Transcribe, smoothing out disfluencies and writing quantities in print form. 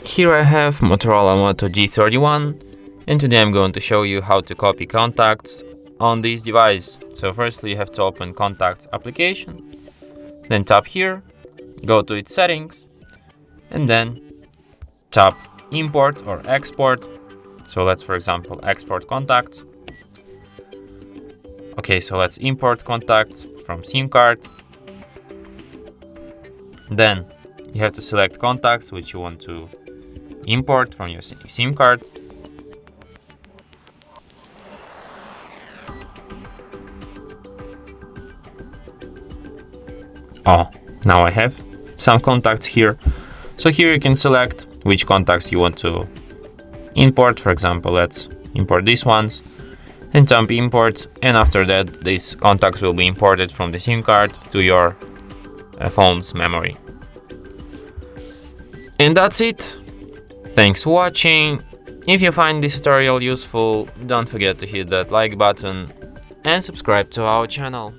Here I have Motorola Moto G31, and today I'm going to show you how to copy contacts on this device. So firstly you have to open Contacts application, then tap here, go to its settings, and then tap Import or Export. So let's, for example, export contacts. Okay, so let's import contacts from SIM card. Then you have to select contacts which you want to import from your SIM card. Oh, now I have some contacts here. So here you can select which contacts you want to import. For example, let's import these ones and tap import, and after that these contacts will be imported from the SIM card to your phone's memory. And that's it. Thanks for watching. If you find this tutorial useful, don't forget to hit that like button and subscribe to our channel.